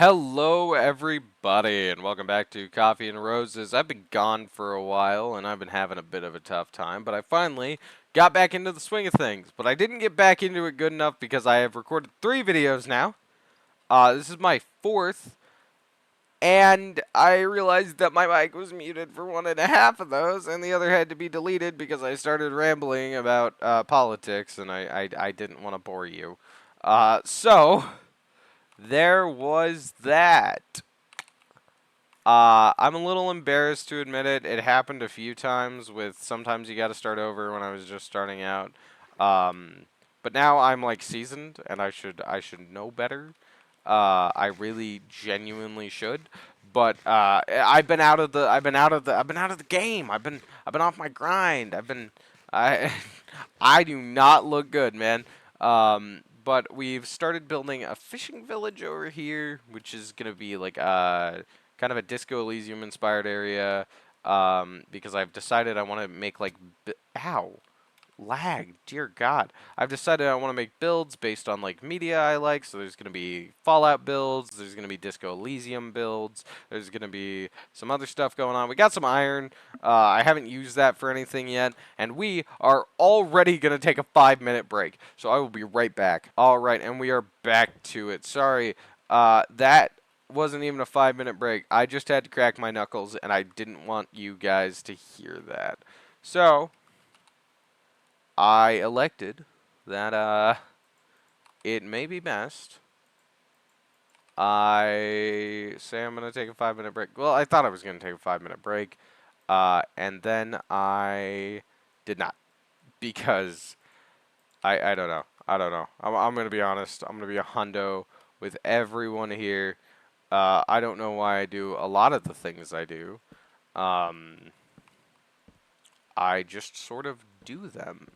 Hello, everybody, and welcome back to Coffee and Roses. I've been gone for a while, and I've been having a bit of a tough time, but I finally got back into the swing of things. But I didn't get back into it good enough because I have recorded 3 videos now. This is my fourth, and I realized that my mic was muted for 1.5 of those, and the other had to be deleted because I started rambling about politics, and I didn't want to bore you. So there was that. I'm a little embarrassed to admit it. It happened a few times with sometimes you got to start over when I was just starting out. But now I'm like seasoned and I should know better. I really genuinely should. But I've been out of the game. I've been off my grind. I I do not look good, man. But we've started building a fishing village over here, which is gonna be like kind of a Disco Elysium inspired area, because I've decided I want to make like ow, lag, dear God. I've decided I want to make builds based on like media I like. So there's gonna be Fallout builds, there's gonna be Disco Elysium builds, there's gonna be some other stuff going on. We got some iron. I haven't used that for anything yet, and we are already gonna take a 5-minute break. So I will be right back. All right, and we are back to it. Sorry, that wasn't even a 5-minute break. I just had to crack my knuckles, and I didn't want you guys to hear that. So I elected that it may be best I say I'm gonna take a 5-minute break. Well, I thought I was gonna take a 5-minute break, and then I did not because I don't know. I don't know. I'm gonna be honest. I'm gonna be a hundo with everyone here. I don't know why I do a lot of the things I do. Um, I just sort of do them.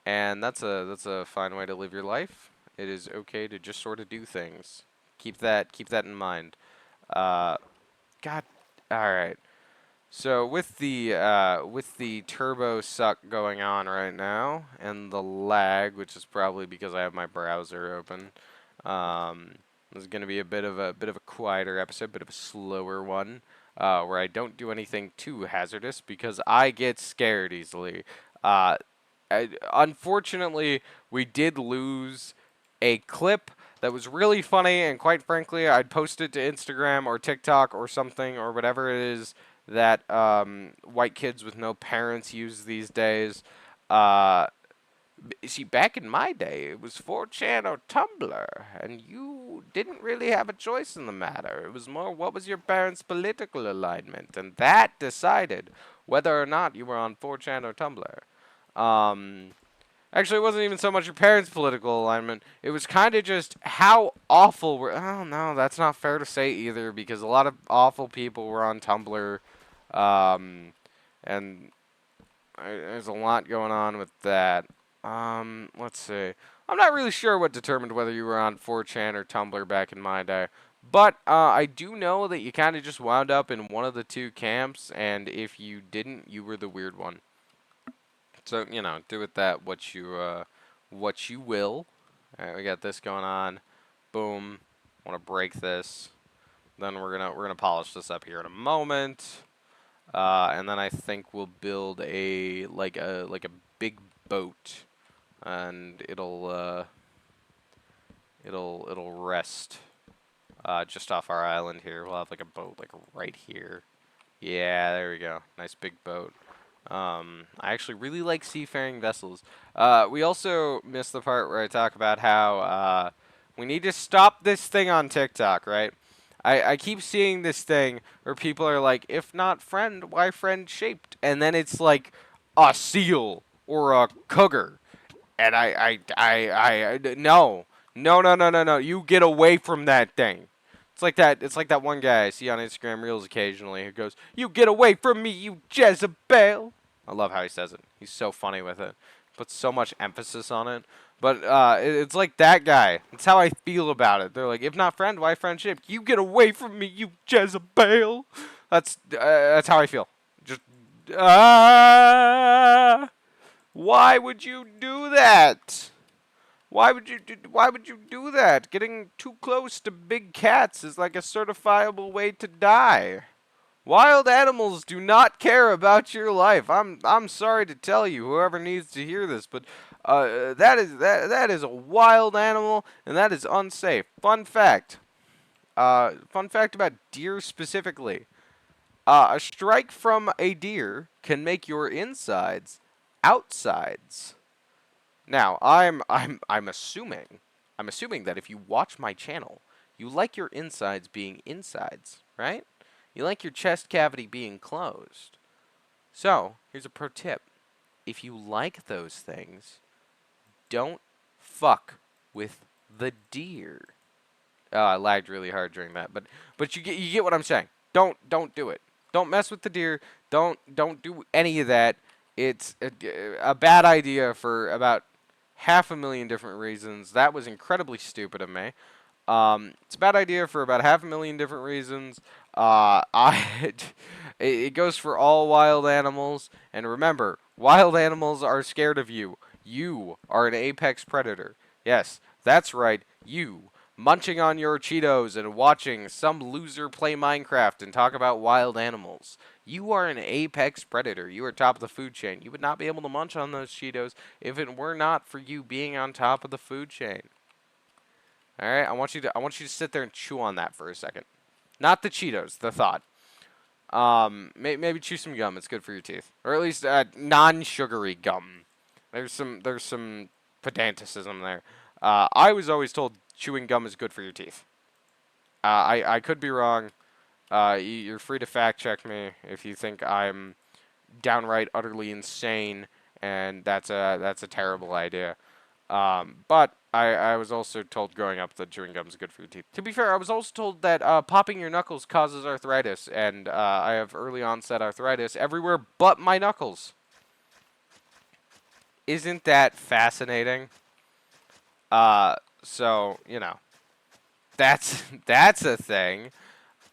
And that's a fine way to live your life. It is okay to just sort of do things. Keep that in mind. Uh, God, all right. So with the turbo suck going on right now and the lag, which is probably because I have my browser open, this is going to be a bit of a quieter episode, bit of a slower one, where I don't do anything too hazardous because I get scared easily. Uh, Unfortunately, we did lose a clip that was really funny, and quite frankly, I'd post it to Instagram or TikTok or something or whatever it is that white kids with no parents use these days. Uh, See, back in my day, it was 4chan or Tumblr, and you didn't really have a choice in the matter. It was more what was your parents' political alignment, and that decided whether or not you were on 4chan or Tumblr. Um, Actually, it wasn't even so much your parents' political alignment. It was kind of just how awful were. Oh no, that's not fair to say either, because a lot of awful people were on Tumblr, um, and there's a lot going on with that. Let's see. I'm not really sure what determined whether you were on 4chan or Tumblr back in my day. But I do know that you kind of just wound up in one of the two camps, and if you didn't, you were the weird one. So, do with that what you will. All right, we got this going on. Boom. Want to break this. Then we're gonna polish this up here in a moment. And then I think we'll build a big boat, and it'll rest just off our island here. We'll have like a boat like right here. Yeah, there we go. Nice big boat. I actually really like seafaring vessels. We also missed the part where I talk about how we need to stop this thing on TikTok, right? I keep seeing this thing where people are like, if not friend, why friend shaped? And then it's like a seal or a cougar. And no. No, no, no, no, no. You get away from that thing. It's like that one guy I see on Instagram Reels occasionally who goes, "You get away from me, you Jezebel." I love how he says it. He's so funny with it. Puts so much emphasis on it. But it's like that guy. That's how I feel about it. They're like, if not friend, why friendship? You get away from me, you Jezebel. That's how I feel. Just why would you do that? Why would you do that? Getting too close to big cats is like a certifiable way to die. Wild animals do not care about your life. I'm sorry to tell you, whoever needs to hear this, but that is a wild animal, and that is unsafe. Fun fact. Fun fact about deer specifically. A strike from a deer can make your insides outsides. Now, I'm assuming that if you watch my channel, you like your insides being insides, right? You like your chest cavity being closed. So, here's a pro tip. If you like those things, don't fuck with the deer. Oh, I lagged really hard during that, but you get what I'm saying. Don't do it. Don't mess with the deer. Don't do any of that. It's a bad idea for about half a million different reasons. That was incredibly stupid of me. It's a bad idea for about half a million different reasons. It goes for all wild animals. And remember, wild animals are scared of you. You are an apex predator. Yes, that's right. You munching on your Cheetos and watching some loser play Minecraft and talk about wild animals. You are an apex predator. You are top of the food chain. You would not be able to munch on those Cheetos if it were not for you being on top of the food chain. All right, I want you to sit there and chew on that for a second. Not the Cheetos, the thought. Maybe chew some gum. It's good for your teeth, or at least non-sugary gum. There's some pedanticism there. I was always told chewing gum is good for your teeth. I could be wrong. You're free to fact check me if you think I'm downright utterly insane and that's a terrible idea. But I was also told growing up that chewing gum is good for your teeth. To be fair, I was also told that popping your knuckles causes arthritis, and I have early onset arthritis everywhere but my knuckles. Isn't that fascinating? So you know, that's a thing.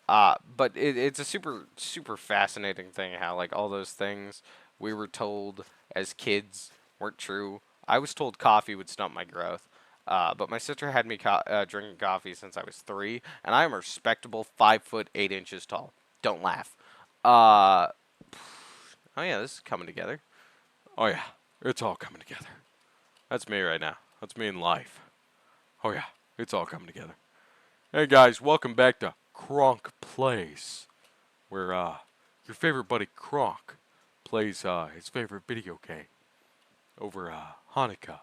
But it's a super fascinating thing how like all those things we were told as kids weren't true. I was told coffee would stunt my growth, but my sister had me drinking coffee since I was 3, and I am a respectable 5'8" tall. Don't laugh. Uh, oh yeah, this is coming together. Oh yeah, it's all coming together. That's me right now. That's me in life. Oh yeah, it's all coming together. Hey guys, welcome back to Kronk Plays, where your favorite buddy Kronk plays his favorite video game over Hanukkah.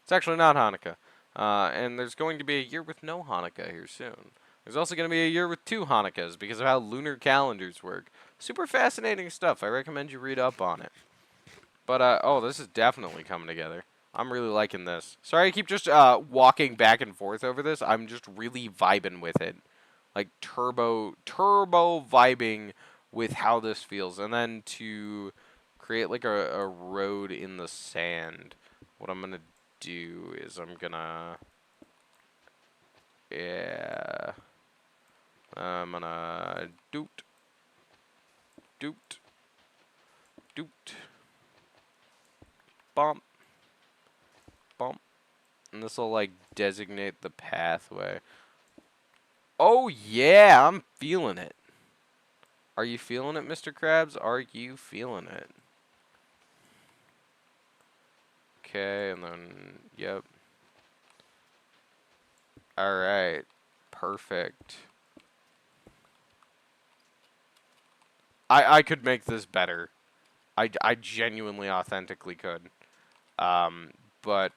It's actually not Hanukkah, and there's going to be a year with no Hanukkah here soon. There's also going to be a year with 2 Hanukkahs because of how lunar calendars work. Super fascinating stuff. I recommend you read up on it. But oh, this is definitely coming together. I'm really liking this. Sorry, I keep just walking back and forth over this. I'm just really vibing with it. Like turbo vibing with how this feels, and then to create like a road in the sand, what I'm gonna do is yeah, I'm gonna doot doot doot bump bump, and this will like designate the pathway. Oh yeah, I'm feeling it. Are you feeling it, Mr. Krabs? Are you feeling it? Okay, and then, yep. Alright. Perfect. I could make this better. I genuinely, authentically could. But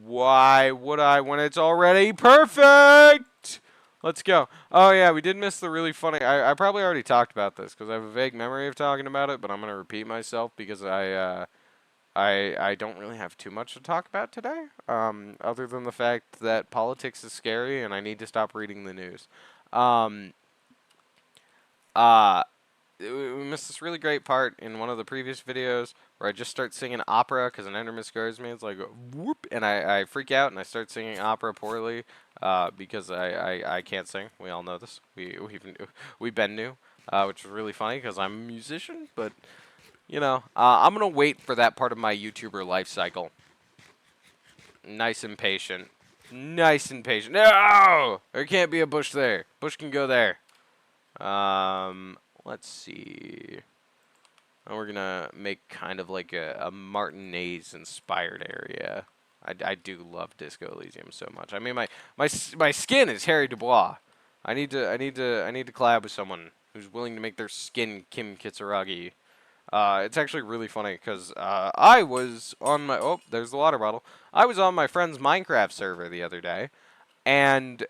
why would I when it's already perfect? Let's go. Oh yeah, we did miss the really funny. I probably already talked about this because I have a vague memory of talking about it, but I'm gonna repeat myself because I don't really have too much to talk about today. Other than the fact that politics is scary and I need to stop reading the news. Um, uh, we missed this really great part in one of the previous videos where I just start singing opera because an ender miscarries me. It's like whoop, and I freak out and I start singing opera poorly because I can't sing. We all know this. We've been new, which is really funny because I'm a musician. But you know, I'm gonna wait for that part of my YouTuber life cycle. Nice and patient. Nice and patient. No! There can't be a bush there. Bush can go there. Let's see. And we're gonna make kind of like a Martinez inspired area. I do love Disco Elysium so much. I mean, my skin is Harry Dubois. I need to collab with someone who's willing to make their skin Kim Kitsuragi. It's actually really funny because I was on my there's the water bottle. I was on my friend's Minecraft server the other day, and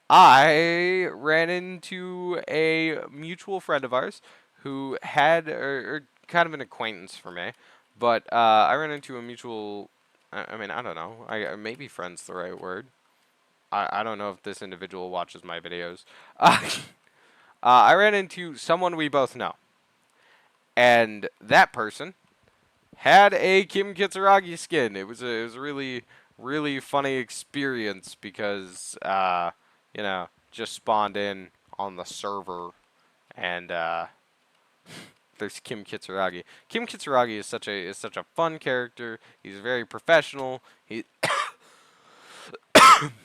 I ran into a mutual friend of ours who had, or kind of an acquaintance for me, but I ran into a mutual. I mean, I don't know. Maybe friend's the right word. I don't know if this individual watches my videos. I ran into someone we both know, and that person had a Kim Kitsuragi skin. It was a really funny experience because just spawned in on the server and there's Kim Kitsuragi. Kim Kitsuragi is such a fun character. He's very professional. He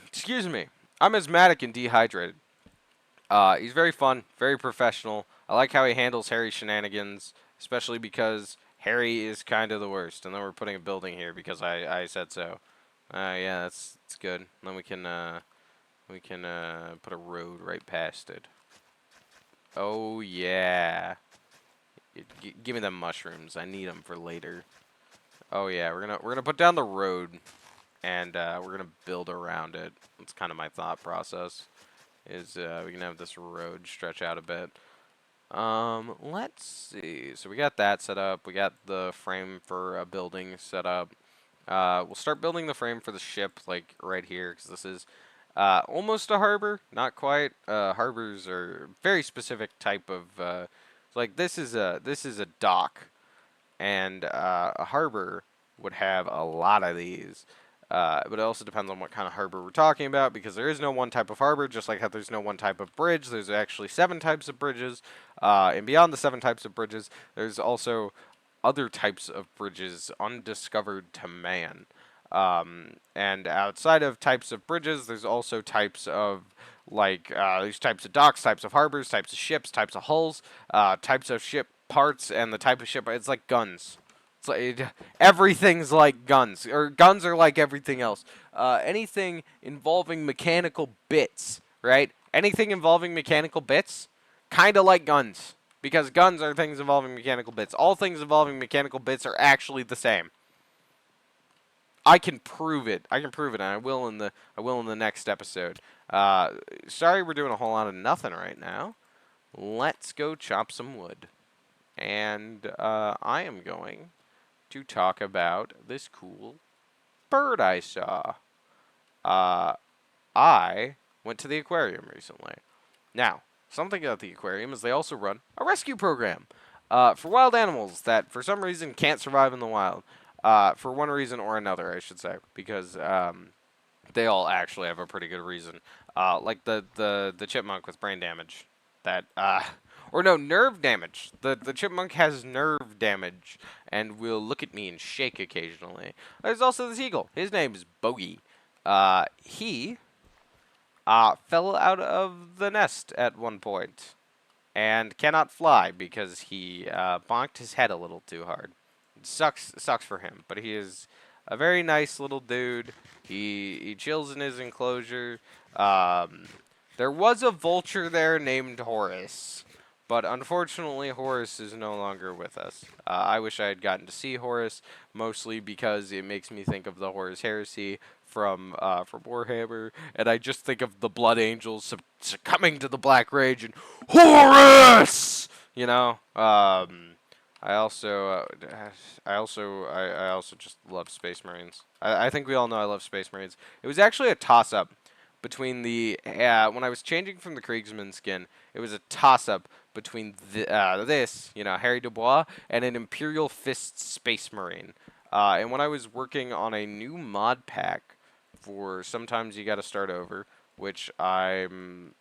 excuse me. I'm asthmatic and dehydrated. He's very fun, very professional. I like how he handles Harry's shenanigans, especially because Harry is kind of the worst. And then we're putting a building here because I said so. Yeah, that's good. Then we can put a road right past it. Oh yeah. Give me them mushrooms. I need them for later. Oh yeah, we're gonna put down the road and we're gonna build around it. That's kind of my thought process. Is we can have this road stretch out a bit. Let's see. So we got that set up. We got the frame for a building set up. We'll start building the frame for the ship, like right here, because this is almost a harbor, not quite. Harbors are very specific type of. Like this is a dock, and a harbor would have a lot of these. But it also depends on what kind of harbor we're talking about, because there is no one type of harbor, just like how there's no one type of bridge. There's actually 7 types of bridges, and beyond the 7 types of bridges, there's also other types of bridges undiscovered to man. And outside of types of bridges, there's also types of there's types of docks, types of harbors, types of ships, types of hulls, types of ship parts, and the type of ship. It's like guns. It's like everything's like guns, or guns are like everything else. Anything involving mechanical bits, right? Anything involving mechanical bits, kind of like guns, because guns are things involving mechanical bits. All things involving mechanical bits are actually the same. I can prove it. I can prove it, and I will in the next episode. Sorry, we're doing a whole lot of nothing right now. Let's go chop some wood, and I am going to talk about this cool bird I saw. Uh, I went to the aquarium recently. Now, something about the aquarium is they also run a rescue program for wild animals that, for some reason, can't survive in the wild. For one reason or another, I should say, because they all actually have a pretty good reason. Like the chipmunk with brain damage, that or no, nerve damage. The chipmunk has nerve damage and will look at me and shake occasionally. There's also this eagle. His name is Bogey. He fell out of the nest at one point and cannot fly because he bonked his head a little too hard. It sucks for him, but he is a very nice little dude. He chills in his enclosure. Um, there was a vulture there named Horace, but unfortunately Horace is no longer with us. I wish I had gotten to see Horace, mostly because it makes me think of the Horus Heresy from Warhammer, and I just think of the Blood Angels succumbing to the Black Rage and Horus. You know. I also, I also just love Space Marines. I think we all know I love Space Marines. It was actually a toss-up between when I was changing from the Kriegsman skin, it was a toss-up between Harry Dubois, and an Imperial Fist Space Marine. And when I was working on a new mod pack for Sometimes You Gotta Start Over, which I'm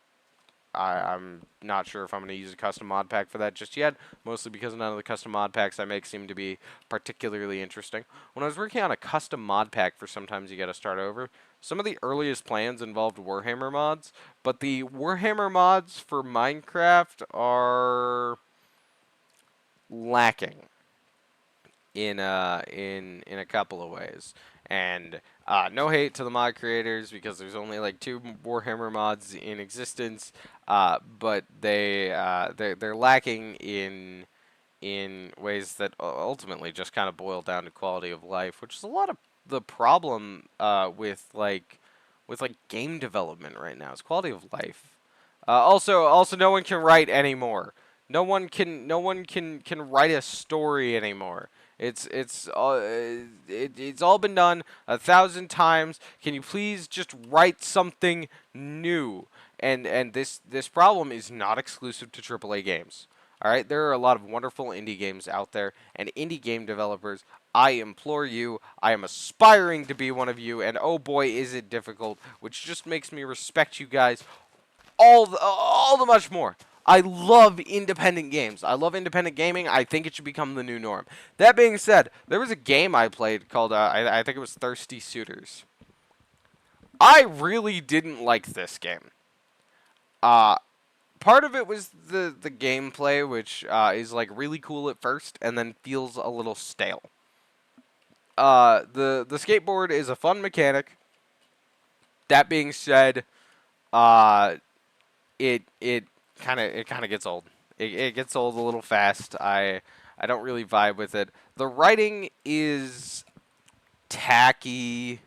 I'm not sure if I'm going to use a custom mod pack for that just yet, mostly because none of the custom mod packs I make seem to be particularly interesting. When I was working on a custom mod pack for Sometimes You Gotta Start Over, some of the earliest plans involved Warhammer mods, but the Warhammer mods for Minecraft are lacking in a couple of ways. And no hate to the mod creators because there's only like two Warhammer mods in existence, but they're lacking in ways that ultimately just kind of boil down to quality of life, which is a lot of the problem with like game development right now. Is quality of life. Also, no one can write anymore. No one can write a story anymore. It's all been done 1,000 times. Can you please just write something new? And this problem is not exclusive to AAA games. All right, there are a lot of wonderful indie games out there, and indie game developers, I implore you, I am aspiring to be one of you, and oh boy, is it difficult, which just makes me respect you guys all the much more. I love independent games. I love independent gaming. I think it should become the new norm. That being said, there was a game I played called I think it was Thirsty Suitors. I really didn't like this game. Uh, Part of it was the gameplay, which is like really cool at first, and then feels a little stale. The skateboard is a fun mechanic. That being said, uh, it kind of gets old. It gets old a little fast. I don't really vibe with it. The writing is tacky.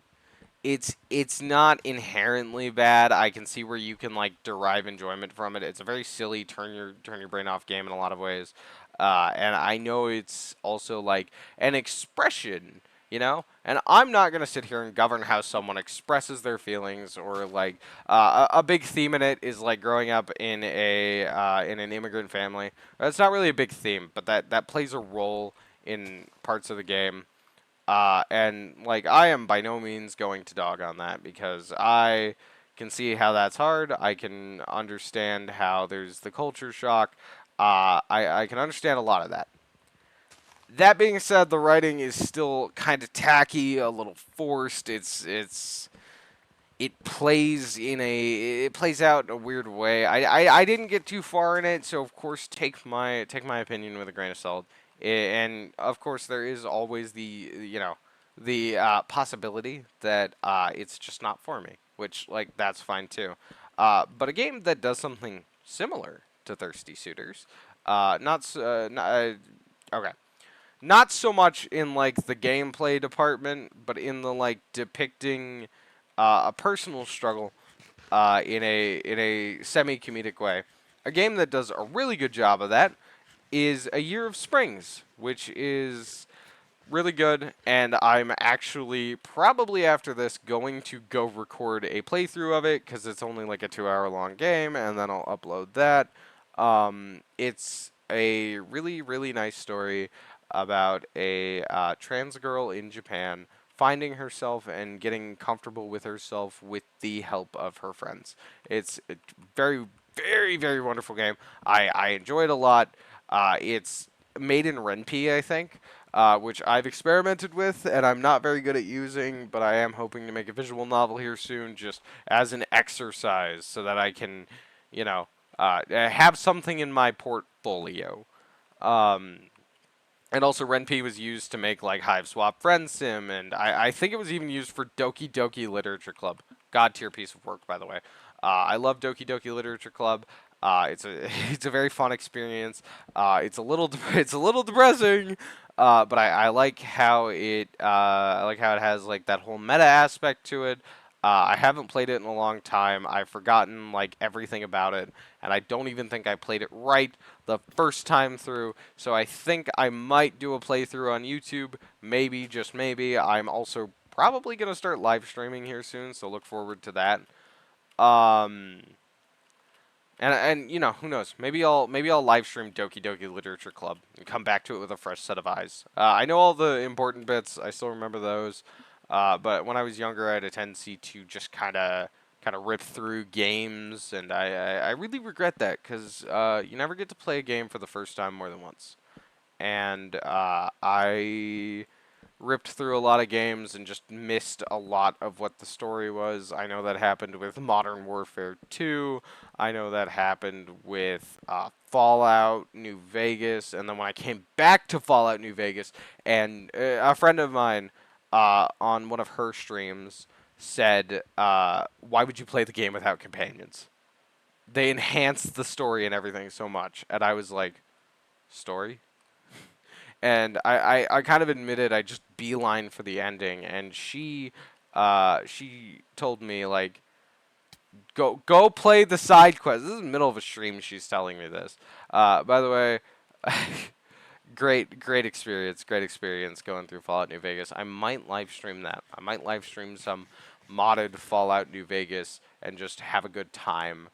It's not inherently bad. I can see where you can like derive enjoyment from it. It's a very silly turn your brain off game in a lot of ways, and I know it's also like an expression, you know. And I'm not gonna sit here and govern how someone expresses their feelings or like a big theme in it is like growing up in an immigrant family. It's not really a big theme, but that plays a role in parts of the game. And like I am by no means going to dog on that because I can see how that's hard. I can understand how there's the culture shock. I can understand a lot of that. That being said, the writing is still kind of tacky, a little forced. It plays out in a weird way. I didn't get too far in it, so of course take my opinion with a grain of salt. And of course there is always the possibility that it's just not for me, which like that's fine too. But a game that does something similar to Thirsty Suitors, not s- not, okay, not so much in like the gameplay department, but in the like depicting a personal struggle in a semi comedic way. A game that does a really good job of that is A Year of Springs, which is really good, and I'm actually probably after this going to go record a playthrough of it because it's only like a 2 hour long game, and then I'll upload that. It's a really nice story about a trans girl in Japan finding herself and getting comfortable with herself with the help of her friends. It's a very wonderful game. I enjoy it a lot. It's made in Ren'Py, I think, which I've experimented with and I'm not very good at using, but I am hoping to make a visual novel here soon, just as an exercise, so that I can, you know, have something in my portfolio. Um, and also, Ren'Py was used to make like Hive Swap Friend Sim, and I think it was even used for Doki Doki Literature Club. God tier piece of work, by the way. I love Doki Doki Literature Club. It's a it's a very fun experience. It's a little it's a little depressing, but I like how it has like that whole meta aspect to it. I haven't played it in a long time. I've forgotten like everything about it, and I don't even think I played it right the first time through. So I think I might do a playthrough on YouTube. Maybe, just maybe. I'm also probably gonna start live streaming here soon, so look forward to that. Um, and you know, who knows? Maybe I'll live stream Doki Doki Literature Club and come back to it with a fresh set of eyes. I know all the important bits. I still remember those. But when I was younger, I had a tendency to just kind of kind of ripped through games, and I really regret that because you never get to play a game for the first time more than once. And I ripped through a lot of games and just missed a lot of what the story was. I know that happened with Modern Warfare 2. I know that happened with Fallout New Vegas. And then when I came back to Fallout New Vegas, and a friend of mine on one of her streams said, why would you play the game without companions? They enhanced the story and everything so much. And I was like, story? And I kind of admitted I just beeline for the ending, and she told me like go play the side quest. This is the middle of a stream. She's telling me this. By the way, great experience going through Fallout New Vegas. I might live stream that. I might live stream some modded Fallout New Vegas and just have a good time.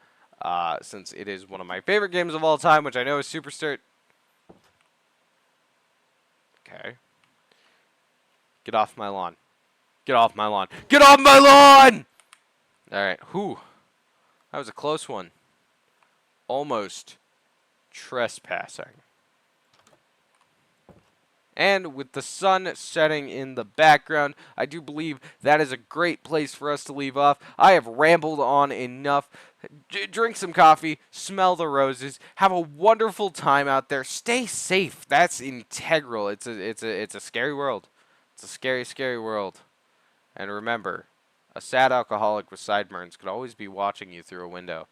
Since it is one of my favorite games of all time, which I know is super sturt. Okay. Get off my lawn. Get off my lawn. Get off my lawn! Alright, whew. That was a close one. Almost trespassing. And with the sun setting in the background, I do believe that is a great place for us to leave off. I have rambled on enough. Drink some coffee, smell the roses, have a wonderful time out there. Stay safe. That's integral. It's a scary world. It's a scary, scary world. And remember, a sad alcoholic with sideburns could always be watching you through a window.